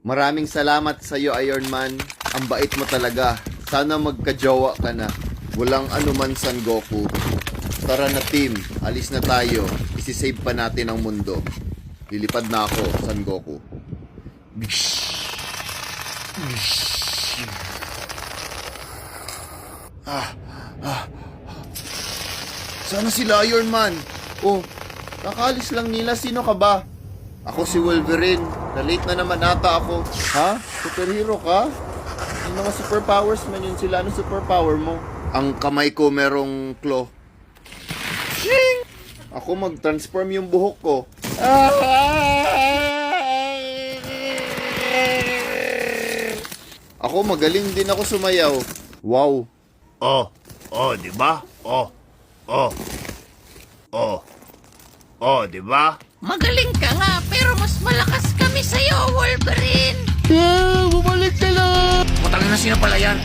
Maraming salamat sa iyo, Iron Man. Ang bait mo talaga. Sana magkajowa ka na. Walang anuman, Son Goku. Tara na team, alis na tayo. Isisave pa natin ang mundo. Lilipad na ako, Son Goku. Sana sila, Iron Man. Oh, nakaalis lang nila. Sino ka ba? Ako si Wolverine. Na-late na naman ata ako. Ha? Superhero ka? Yung mga superpowers man yun sila. Ano superpower mo? Ang kamay ko merong claw. Shing! Ako mag-transform yung buhok ko. Ako magaling din ako sumayaw. Wow. Di ba? Di ba? Magaling ka nga, pero mas malakas kami sa'yo, Wolverine! Bumalik ka lang! Putang na, sino pala yan?